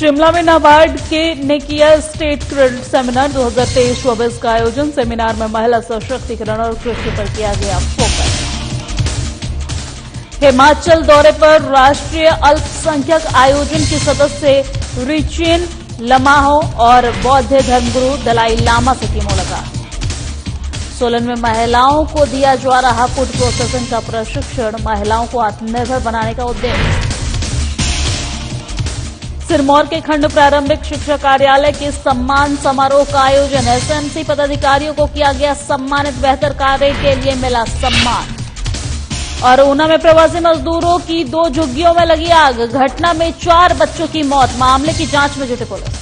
शिमला में नाबार्ड ने किया स्टेट क्रेडिट सेमिनार 2023-24 का आयोजन। सेमिनार में महिला सशक्तिकरण और कृषि पर किया गया फोकस। हिमाचल दौरे पर राष्ट्रीय अल्पसंख्यक आयोजन के सदस्य रिचेन लम्हाओ और बौद्ध धर्मगुरु दलाई लामा से की मुलाकात। सोलन में महिलाओं को दिया जा रहा फूड प्रोसेसिंग का प्रशिक्षण, महिलाओं को आत्मनिर्भर बनाने का उद्देश्य। सिरमौर के खंड प्रारंभिक शिक्षा कार्यालय के सम्मान समारोह का आयोजन। एसएमसी पदाधिकारियों को किया गया सम्मानित, बेहतर कार्य के लिए मिला सम्मान। और ऊना में प्रवासी मजदूरों की 2 झुग्गियों में लगी आग, घटना में 4 बच्चों की मौत, मामले की जांच में जुटी पुलिस।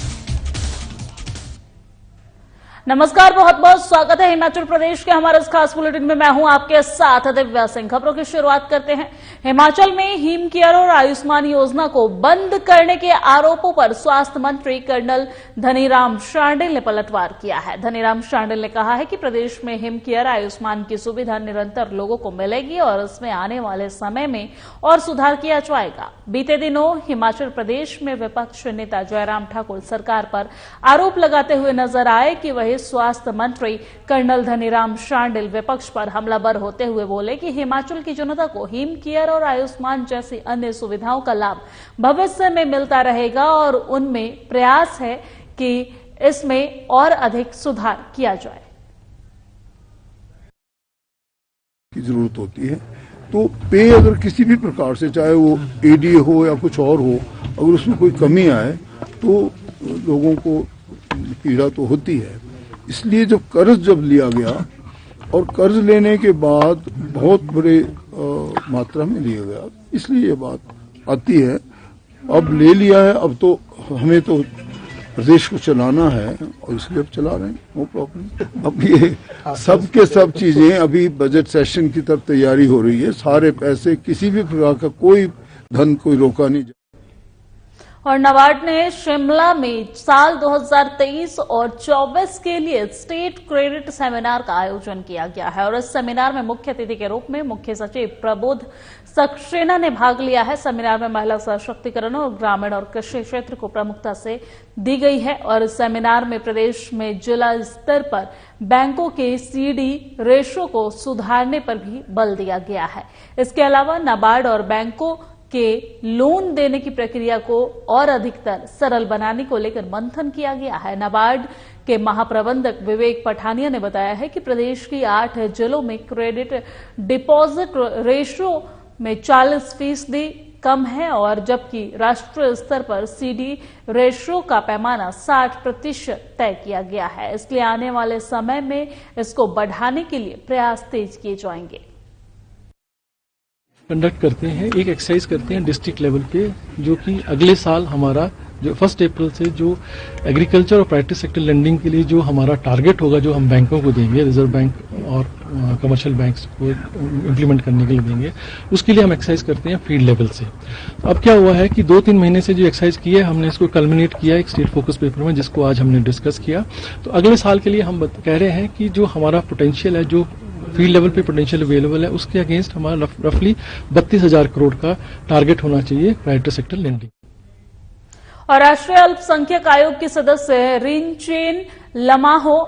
नमस्कार, बहुत बहुत स्वागत है हिमाचल प्रदेश के हमारे इस खास बुलेटिन में। मैं हूं आपके साथ दिव्या सिंह। खबरों की शुरुआत करते हैं। हिमाचल में हिम केयर और आयुष्मान योजना को बंद करने के आरोपों पर स्वास्थ्य मंत्री कर्नल धनीराम शांडिल ने पलटवार किया है। धनीराम शांडिल ने कहा है कि प्रदेश में हिम केयर आयुष्मान की सुविधा निरंतर लोगों को मिलेगी और इसमें आने वाले समय में और सुधार किया जाएगा। बीते दिनों हिमाचल प्रदेश में विपक्ष नेता जयराम ठाकुर सरकार पर आरोप लगाते हुए नजर आए कि वही स्वास्थ्य मंत्री कर्नल धनीराम शांडिल विपक्ष पर हमलावर होते हुए बोले कि हिमाचल की जनता को हिम केयर और आयुष्मान जैसी अन्य सुविधाओं का लाभ भविष्य में मिलता रहेगा और उनमें प्रयास है कि इसमें और अधिक सुधार किया जाए। की जरूरत होती है तो पे अगर किसी भी प्रकार से, चाहे वो एडीए हो या कुछ और हो, अगर उसमें कोई कमी आए तो लोगों को पीड़ा तो होती है। इसलिए जब कर्ज लिया गया और कर्ज लेने के बाद बहुत बड़े मात्रा में लिया गया, इसलिए ये बात आती है। अब ले लिया है, अब तो हमें तो प्रदेश को चलाना है और इसलिए अब चला रहे हैं, नो प्रॉब्लम। अब ये सब के सब चीजें अभी बजट सेशन की तरफ तैयारी हो रही है। सारे पैसे, किसी भी प्रकार का कोई धन कोई रोका नहीं। और नाबार्ड ने शिमला में साल 2023 और 24 के लिए स्टेट क्रेडिट सेमिनार का आयोजन किया गया है और इस सेमिनार में मुख्य अतिथि के रूप में मुख्य सचिव प्रबोध सक्सेना ने भाग लिया है। सेमिनार में महिला सशक्तिकरण और ग्रामीण और कृषि क्षेत्र को प्रमुखता से दी गई है और इस सेमिनार में प्रदेश में जिला स्तर पर बैंकों के सीडी रेशो को सुधारने पर भी बल दिया गया है। इसके अलावा नाबार्ड और बैंकों के लोन देने की प्रक्रिया को और अधिकतर सरल बनाने को लेकर मंथन किया गया है। नाबार्ड के महाप्रबंधक विवेक पठानिया ने बताया है कि प्रदेश की 8 जिलों में क्रेडिट डिपॉजिट रेशो में 40% कम है और जबकि राष्ट्रीय स्तर पर सीडी रेशो का पैमाना 60% तय किया गया है। इसलिए आने वाले समय में इसको बढ़ाने के लिए प्रयास तेज किए जाएंगे। कंडक्ट करते हैं, एक एक्सरसाइज करते हैं डिस्ट्रिक्ट लेवल पे, जो कि अगले साल हमारा जो 1 अप्रैल से जो एग्रीकल्चर और प्राइवेट सेक्टर लेंडिंग के लिए जो हमारा टारगेट होगा, जो हम बैंकों को देंगे, रिजर्व बैंक और कमर्शियल बैंक्स को इम्प्लीमेंट करने के लिए देंगे, उसके लिए हम एक्सरसाइज करते हैं फील्ड लेवल से। अब क्या हुआ है कि 2-3 महीने से जो एक्सरसाइज की है, हमने इसको कल्मिनेट किया एक स्टेट फोकस पेपर में, जिसको आज हमने डिस्कस किया। तो अगले साल के लिए हम कह रहे हैं कि जो हमारा पोटेंशियल है, जो फील्ड लेवल पे पोटेंशियल अवेलेबल है, उसके अगेंस्ट हमारा रफली 32,000 करोड़ का टारगेट होना चाहिए प्राइवेट सेक्टर लेंडिंग। और राष्ट्रीय अल्पसंख्यक आयोग के सदस्य रिचेन लम्हाओ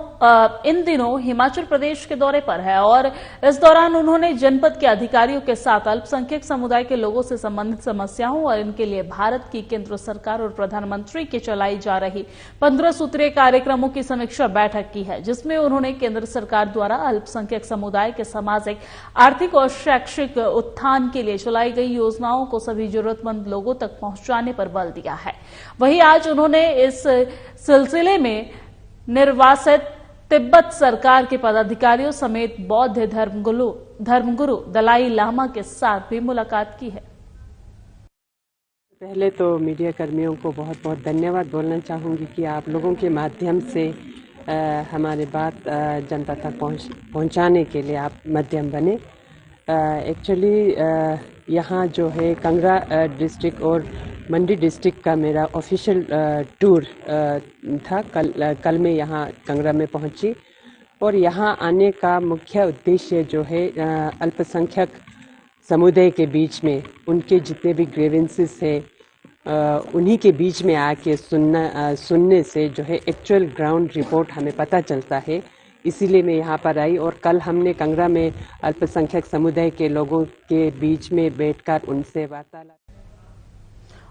इन दिनों हिमाचल प्रदेश के दौरे पर है और इस दौरान उन्होंने जनपद के अधिकारियों के साथ अल्पसंख्यक समुदाय के लोगों से संबंधित समस्याओं और इनके लिए भारत की केंद्र सरकार और प्रधानमंत्री की चलाई जा रही 15 सूत्रीय कार्यक्रमों की समीक्षा बैठक की है, जिसमें उन्होंने केंद्र सरकार द्वारा अल्पसंख्यक समुदाय के सामाजिक, आर्थिक और शैक्षिक उत्थान के लिए चलाई गई योजनाओं को सभी जरूरतमंद लोगों तक पहुंचाने पर बल दिया है। वहीं आज उन्होंने इस सिलसिले में निर्वासित तिब्बत सरकार के पदाधिकारियों समेत बौद्ध धर्मगुरु दलाई लामा के साथ भी मुलाकात की है। पहले तो मीडिया कर्मियों को बहुत बहुत धन्यवाद बोलना चाहूँगी कि आप लोगों के माध्यम से हमारी बात जनता तक पहुँचाने के लिए आप माध्यम बने। एक्चुअली यहाँ जो है कांगड़ा डिस्ट्रिक्ट और मंडी डिस्ट्रिक्ट का मेरा ऑफिशियल टूर था। कल मैं यहाँ कांगड़ा में पहुँची और यहाँ आने का मुख्य उद्देश्य जो है अल्पसंख्यक समुदाय के बीच में उनके जितने भी ग्रीवेंसेस है उन्हीं के बीच में आके सुनने से जो है एक्चुअल ग्राउंड रिपोर्ट हमें पता चलता है। इसीलिए मैं यहाँ पर आई और कल हमने कंगरा में अल्पसंख्यक समुदाय के लोगों के बीच में बैठकर उनसे वार्तालाप।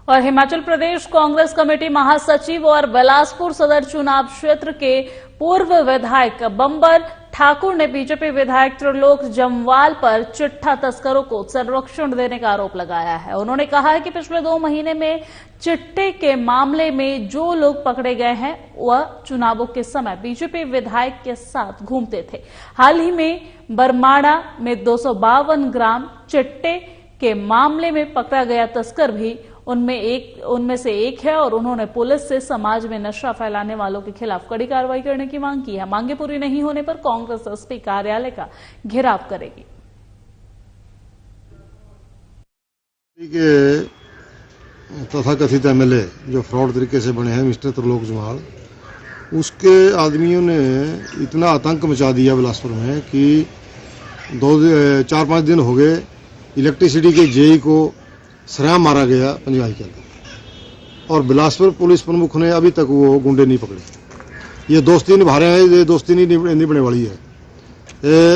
और हिमाचल प्रदेश कांग्रेस कमेटी महासचिव और बिलासपुर सदर चुनाव क्षेत्र के पूर्व विधायक बंबर ठाकुर ने बीजेपी विधायक त्रिलोक जम्वाल पर चिट्ठा तस्करों को संरक्षण देने का आरोप लगाया है। उन्होंने कहा है कि पिछले 2 महीने में चिट्टे के मामले में जो लोग पकड़े गए हैं वह चुनावों के समय बीजेपी विधायक के साथ घूमते थे। हाल ही में बरमाड़ा में 252 ग्राम चिट्टे के मामले में पकड़ा गया तस्कर भी उनमें से एक है और उन्होंने पुलिस से समाज में नशा फैलाने वालों के खिलाफ कड़ी कार्रवाई करने की मांग की है। मांगे पूरी नहीं होने पर कांग्रेस एसपी कार्यालय का घेराव करेगी। तथाकथित एमएलए जो फ्रॉड तरीके से बने हैं मिस्टर त्रिलोक जम्वाल, उसके आदमियों ने इतना आतंक मचा दिया बिलासपुर में कि 4-5 दिन हो गए इलेक्ट्रिसिटी के जेई को सरेआम मारा गया पंजवाई के अंदर और बिलासपुर पुलिस प्रमुख ने अभी तक वो गुंडे नहीं पकड़े। ये दोस्ती निभा रहे हैं, ये दोस्ती नहीं निभने वाली है।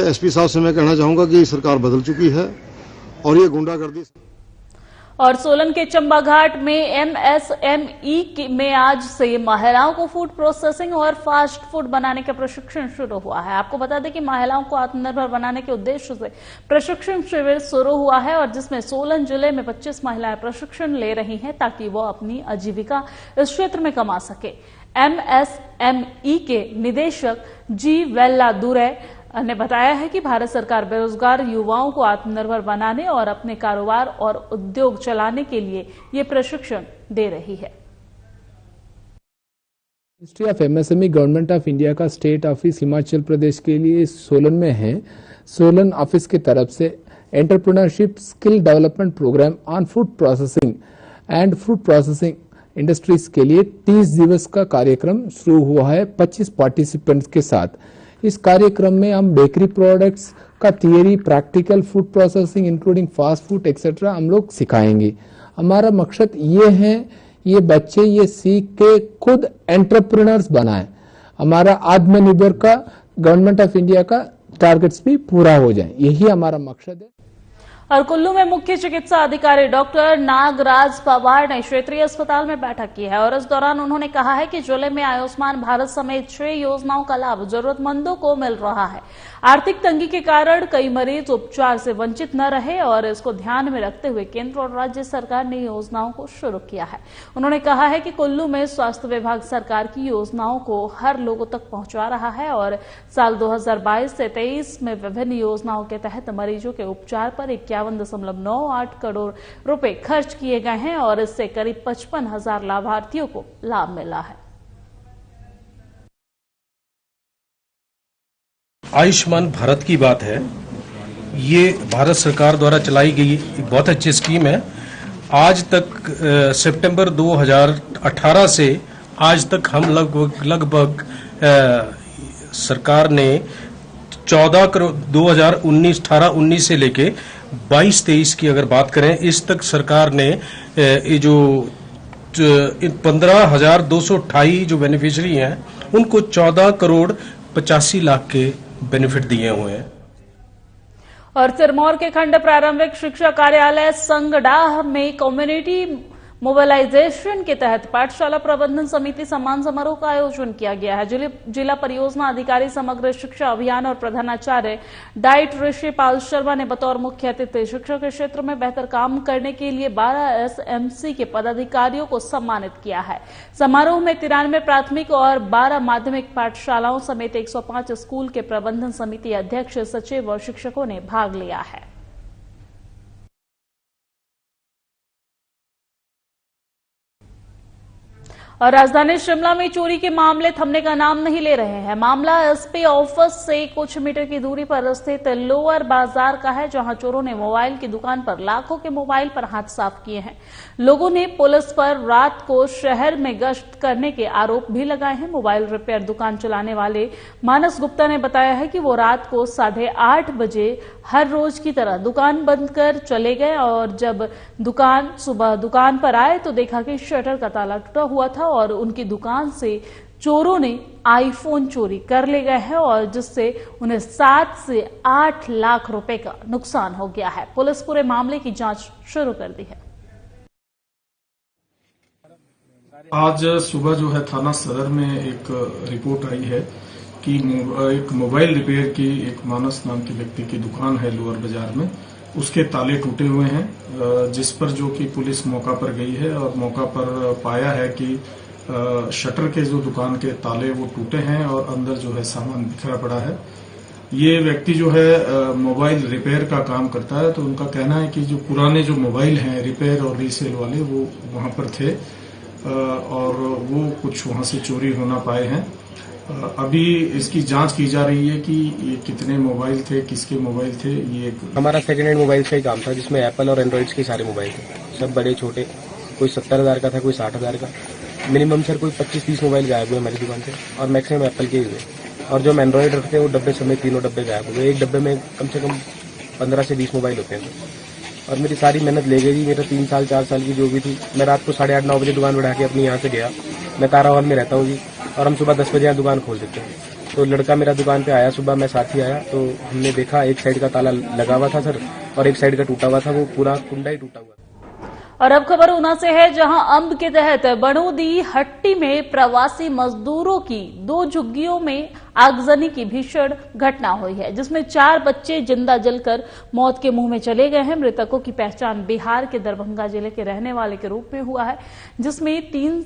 एसपी साहब से मैं कहना चाहूंगा कि सरकार बदल चुकी है और ये गुंडागर्दी। और सोलन के चंबाघाट में एमएसएमई में आज से महिलाओं को फूड प्रोसेसिंग और फास्ट फूड बनाने का प्रशिक्षण शुरू हुआ है। आपको बता दें कि महिलाओं को आत्मनिर्भर बनाने के उद्देश्य से प्रशिक्षण शिविर शुरू हुआ है और जिसमें सोलन जिले में 25 महिलाएं प्रशिक्षण ले रही हैं ताकि वो अपनी आजीविका इस क्षेत्र में कमा सके। एमएसएमई के निदेशक जी वेल्लादुरै ने बताया है कि भारत सरकार बेरोजगार युवाओं को आत्मनिर्भर बनाने और अपने कारोबार और उद्योग चलाने के लिए ये प्रशिक्षण दे रही है। Ministry of MSME government of India का स्टेट ऑफिस हिमाचल प्रदेश के लिए सोलन में है। सोलन ऑफिस की तरफ से entrepreneurship skill development programme on food processing and food processing industries के लिए 30 दिवस का कार्यक्रम शुरू हुआ है 25 पार्टिसिपेंट्स के साथ। इस कार्यक्रम में हम बेकरी प्रोडक्ट्स का theory, practical, food processing including fast food etcetera हम लोग सिखाएंगे। हमारा मकसद ये है ये बच्चे ये सीख के खुद एंटरप्रेन्योर्स बनाएं। हमारा आत्मनिर्भर का गवर्नमेंट ऑफ इंडिया का टारगेट्स भी पूरा हो जाए, यही हमारा मकसद है। और कुल्लू में मुख्य चिकित्सा अधिकारी डॉक्टर नागराज पवार ने क्षेत्रीय अस्पताल में बैठक की है और इस दौरान उन्होंने कहा है कि जिले में आयुष्मान भारत समेत 6 योजनाओं का लाभ जरूरतमंदों को मिल रहा है। आर्थिक तंगी के कारण कई मरीज उपचार से वंचित न रहे और इसको ध्यान में रखते हुए केंद्र और राज्य सरकार ने योजनाओं को शुरू किया है। उन्होंने कहा है कि कुल्लू में स्वास्थ्य विभाग सरकार की योजनाओं को हर लोगों तक पहुंचा रहा है और साल 2022 से 23 में विभिन्न योजनाओं के तहत मरीजों के उपचार पर 51.98 करोड़ रुपए खर्च किए गए हैं और इससे करीब 55,000 लाभार्थियों को लाभ मिला है। आयुष्मान भारत की बात है, ये भारत सरकार द्वारा चलाई गई एक बहुत अच्छी स्कीम है। आज तक सितंबर 2018 से आज तक हम लगभग सरकार ने 14 करोड़ 2018-19 से लेके 22-23 की अगर बात करें, इस तक सरकार ने ये जो 15,228 जो बेनिफिशियरी हैं उनको 14 करोड़ 85 लाख के बेनिफिट दिए हुए हैं। और सिरमौर के खंड प्रारंभिक शिक्षा कार्यालय संगडाह में कम्युनिटी मोबिलाइजेशन के तहत पाठशाला प्रबंधन समिति सम्मान समारोह का आयोजन किया गया है। जिला परियोजना अधिकारी समग्र शिक्षा अभियान और प्रधानाचार्य डाइट ऋषि पाल शर्मा ने बतौर मुख्य अतिथि शिक्षा के क्षेत्र में बेहतर काम करने के लिए 12 एसएमसी के पदाधिकारियों को सम्मानित किया है। समारोह में 93 प्राथमिक और 12 माध्यमिक पाठशालाओं समेत 105 स्कूल के प्रबंधन समिति अध्यक्ष, सचिव और शिक्षकों ने भाग लिया है। और राजधानी शिमला में चोरी के मामले थमने का नाम नहीं ले रहे हैं। मामला एसपी ऑफिस से कुछ मीटर की दूरी पर स्थित लोअर बाजार का है, जहां चोरों ने मोबाइल की दुकान पर लाखों के मोबाइल पर हाथ साफ किए हैं। लोगों ने पुलिस पर रात को शहर में गश्त करने के आरोप भी लगाए हैं। मोबाइल रिपेयर दुकान चलाने वाले मानस गुप्ता ने बताया है कि वो रात को 8:30 बजे हर रोज की तरह दुकान बंद कर चले गए और जब सुबह दुकान पर आए तो देखा कि शटर का ताला टूटा हुआ था और उनकी दुकान से चोरों ने आईफोन चोरी कर ले गए हैं और जिससे उन्हें 7 से 8 लाख रुपए का नुकसान हो गया है। पुलिस पूरे मामले की जांच शुरू कर दी है। आज सुबह जो है थाना सदर में एक रिपोर्ट आई है कि एक मोबाइल रिपेयर की एक मानस नाम के व्यक्ति की दुकान है लोअर बाजार में, उसके ताले टूटे हुए हैं, जिस पर जो कि पुलिस मौका पर गई है और मौका पर पाया है कि शटर के जो दुकान के ताले वो टूटे हैं और अंदर जो है सामान बिखरा पड़ा है। ये व्यक्ति जो है मोबाइल रिपेयर का काम करता है, तो उनका कहना है कि जो पुराने जो मोबाइल हैं रिपेयर और रीसेल वाले वो वहां पर थे और वो कुछ वहां से चोरी होना पाए हैं। अभी इसकी जांच की जा रही है कि ये कितने मोबाइल थे, किसके मोबाइल थे। ये हमारा सेकेंड हैंड मोबाइल का ही काम था जिसमें एप्पल और एंड्रॉइड्स के सारे मोबाइल थे, सब बड़े छोटे, कोई 70,000 का था, कोई 60,000 का। मिनिमम सर कोई 25-30 मोबाइल गायब हुए हमारी दुकान से और मैक्सिमम एप्पल के ही हुए। और जो हम एंड्रॉइड रखते हैं वो डब्बे समेत तीनों डब्बे गायब हुए। एक डब्बे में कम से कम 15 से 20 मोबाइल होते हैं और मेरी सारी मेहनत ले गई। मेरा 3 साल 4 साल की जो भी थी, मैं रात को 8:30-9 बजे दुकान बढ़ा के अपनी यहाँ से गया। मैं तारा हॉल में रहता हूँ जी, और हम सुबह 10 बजे यहाँ दुकान खोल देते हैं। तो लड़का मेरा दुकान पे आया सुबह, मैं साथ ही आया, तो हमने देखा एक साइड का ताला लगा हुआ था सर और एक साइड का टूटा हुआ था, वो पूरा कुंडा ही टूटा हुआ। और अब खबर ऊना से है, जहां अंब के तहत बड़ोदी हट्टी में प्रवासी मजदूरों की 2 झुग्गियों में आगजनी की भीषण घटना हुई है, जिसमें 4 बच्चे जिंदा जलकर मौत के मुंह में चले गए हैं। मृतकों की पहचान बिहार के दरभंगा जिले के रहने वाले के रूप में हुआ है, जिसमें 3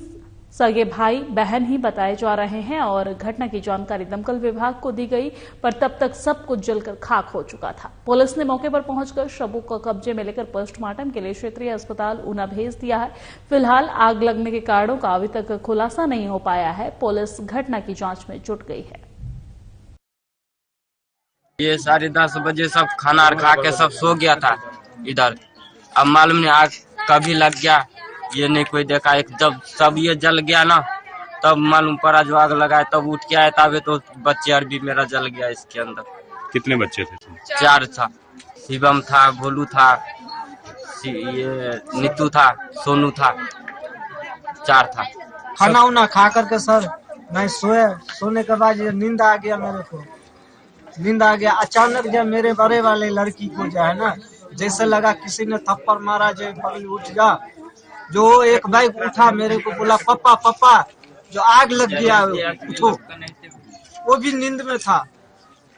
सगे भाई बहन ही बताए जा रहे हैं और घटना की जानकारी दमकल विभाग को दी गई, पर तब तक सब कुछ जलकर खाक हो चुका था। पुलिस ने मौके पर पहुंचकर शवों को कब्जे में लेकर पोस्टमार्टम के लिए क्षेत्रीय अस्पताल ऊना भेज दिया है। फिलहाल आग लगने के कारणों का अभी तक खुलासा नहीं हो पाया है। पुलिस घटना की जांच में जुट गई है। ये 10:30 बजे सब खाना खा के सब सो गया था इधर। अब मालूम नहीं आग कभी लग गया, ये नहीं कोई देखा। एक जब सब ये जल गया ना, तब मालूम पड़ा जो आग लगाए, तब उठ के आए, तब तो बच्चे और भी मेरा जल गया इसके अंदर। कितने बच्चे थे? 4 था। शिवम था, भोलू था, ये नीतू था, सोनू था, 4 था। खाना उना खा करके सर मैं सोने के बाद ये नींद आ गया, मेरे को नींद आ गया। अचानक जब मेरे बड़े वाले लड़की को जो है ना, जैसे लगा किसी ने थप्पड़ मारा, जो पगली उठ गया। जो एक भाई उठा, मेरे को बोला पापा पापा, जो आग लग गया उठो। वो भी नींद में था,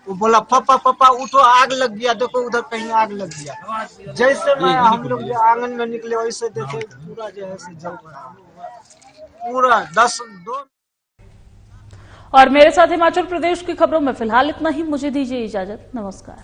वो बोला पापा पापा उठो, आग लग गया, देखो उधर कहीं आग लग गया। जैसे मैं हम लोग जो आंगन में निकले वैसे देखे पूरा जो है जल रहा, पूरा 10-2। और मेरे साथ हिमाचल प्रदेश की खबरों में फिलहाल इतना ही। मुझे दीजिए इजाजत, नमस्कार।